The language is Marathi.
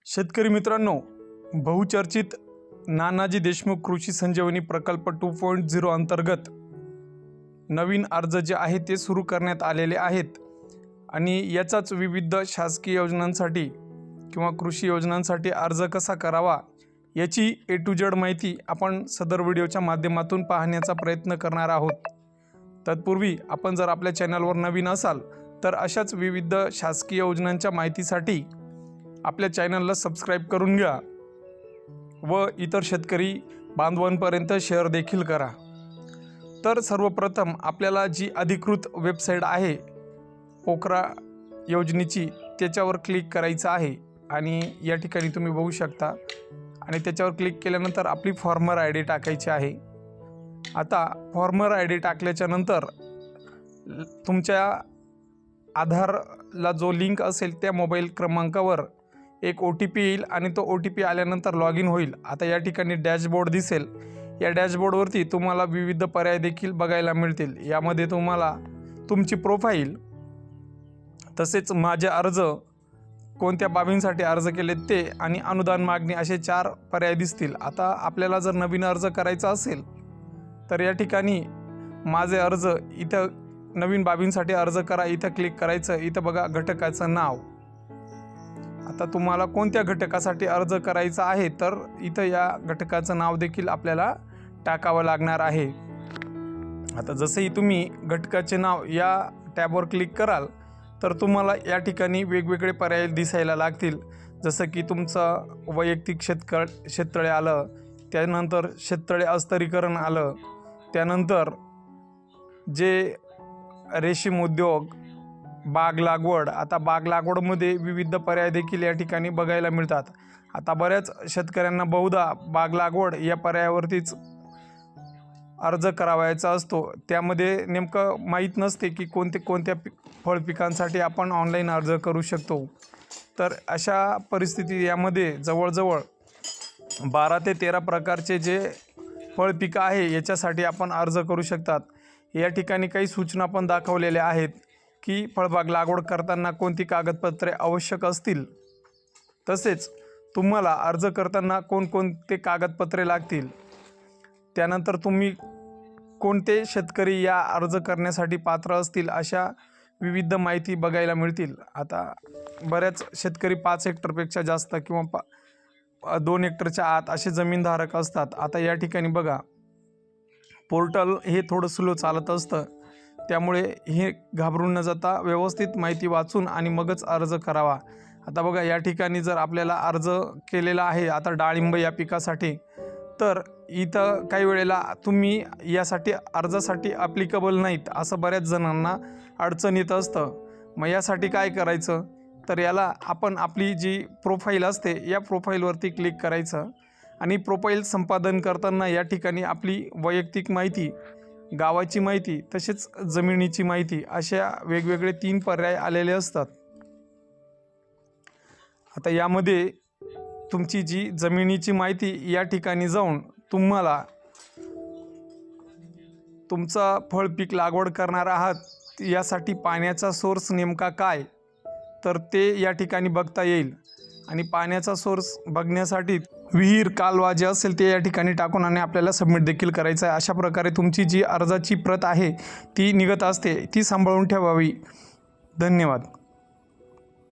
शेतकरी मित्रांनो, बहुचर्चित नानाजी देशमुख कृषी संजीवनी प्रकल्प 2.0 अंतर्गत नवीन अर्ज जे आहे ते सुरू करण्यात आलेले आहेत आणि याचाच विविध शासकीय योजनांसाठी किंवा कृषी योजनांसाठी अर्ज कसा करावा याची A to Z माहिती आपण सदर व्हिडिओच्या माध्यमातून पाहण्याचा प्रयत्न करणार आहोत। तत्पूर्वी आपण जर आपल्या चॅनलवर नवीन असाल तर अशाच विविध शासकीय योजनांच्या माहितीसाठी आपल्या चॅनलला सबस्क्राइब करून घ्या व इतर शेतकरी बांधवांपर्यंत शेअर देखील करा। तर सर्वप्रथम आपल्याला जी अधिकृत वेबसाईट आहे पोखरा योजनेची त्याच्यावर क्लिक करायचं आहे आणि या ठिकाणी तुम्ही बघू शकता आणि त्याच्यावर क्लिक केल्यानंतर आपली फॉर्मर ID टाकायची आहे। आता फॉर्मर ID टाकल्याच्या नंतर तुमच्या आधारला जो लिंक असेल त्या मोबाईल क्रमांकावर एक OTP येईल आणि तो OTP आल्यानंतर लॉग इन होईल। आता या ठिकाणी डॅशबोर्ड दिसेल, या डॅशबोर्डवरती तुम्हाला विविध पर्याय देखील बघायला मिळतील। यामध्ये तुम्हाला तुमची प्रोफाईल तसेच माझे अर्ज कोणत्या बाबींसाठी अर्ज केले ते आणि अनुदान मागणी असे 4 पर्याय दिसतील। आता आपल्याला जर नवीन अर्ज करायचा असेल तर या ठिकाणी माझे अर्ज इथं नवीन बाबींसाठी अर्ज करा इथं क्लिक करायचं। इथं बघा घटकाचं नाव, आता तुम्हाला कोणत्या घटकासाठी अर्ज करायचा आहे तर इथं या घटकाचं नाव देखील आपल्याला टाकावं लागणार आहे। आता जसंही तुम्ही घटकाचे नाव या टॅबवर क्लिक कराल तर तुम्हाला या ठिकाणी वेगवेगळे पर्याय दिसायला लागतील, जसं की तुमचं वैयक्तिक शेततळे आलं, त्यानंतर शेततळे अस्तरीकरण आलं, त्यानंतर जे रेशीम उद्योग, बाग लागवड। आता बाग लागवडमध्ये विविध पर्याय देखील या ठिकाणी बघायला मिळतात। आता बऱ्याच शेतकऱ्यांना बहुधा बाग लागवड या पर्यायावरतीच अर्ज करावायचा असतो, त्यामध्ये नेमकं माहीत नसते की कोणत्या फळ पिकांसाठी आपण ऑनलाईन अर्ज करू शकतो। तर अशा परिस्थितीत यामध्ये जवळजवळ 12 ते 13 प्रकारचे जे फळ पिकं आहे याच्यासाठी आपण अर्ज करू शकतात। या ठिकाणी काही सूचना पण दाखवलेल्या आहेत की फळबाग लागवड करताना कोणती कागदपत्रे आवश्यक असतील, तसेच तुम्हाला अर्ज करताना कोणकोणते कागदपत्रे लागतील, त्यानंतर तुम्ही कोणते शेतकरी या अर्ज करण्यासाठी पात्र असतील अशा विविध माहिती बघायला मिळतील। आता बऱ्याच शेतकरी 5 हेक्टरपेक्षा जास्त किंवा 2 हेक्टरच्या आत असे जमीनधारक असतात। आता या ठिकाणी बघा पोर्टल हे थोडं स्लो चालत असतं, त्यामुळे हे घाबरून न जाता व्यवस्थित माहिती वाचून आणि मगच अर्ज करावा। आता बघा या ठिकाणी जर आपल्याला अर्ज केलेला आहे आता डाळिंब या पिकासाठी, तर इथं काही वेळेला तुम्ही यासाठी अर्जासाठी ॲप्लिकेबल नाहीत असं बऱ्याच जणांना अडचण येत असतं। मग यासाठी काय करायचं तर याला आपण आपली जी प्रोफाईल असते या प्रोफाईलवरती क्लिक करायचं आणि प्रोफाईल संपादन करताना या ठिकाणी आपली वैयक्तिक माहिती, गावाची माहिती तसेच जमिनीची माहिती अशा वेगवेगळे 3 पर्याय आलेले असतात। आता यामध्ये तुमची जी जमिनीची माहिती या ठिकाणी जाऊन तुम्हाला तुमचा फळ पीक लागवड करणार आहात यासाठी पाण्याचा सोर्स नेमका काय तर ते या ठिकाणी बघता येईल आणि पाण्याचा सोर्स बघण्यासाठी विहीर, कालवा जे असेल ते या ठिकाणी टाकून आणि आपल्याला सबमिट देखील करायचं आहे। अशा प्रकारे तुमची जी अर्जाची प्रत आहे ती निघत असते, ती सांभाळून ठेवावी। धन्यवाद।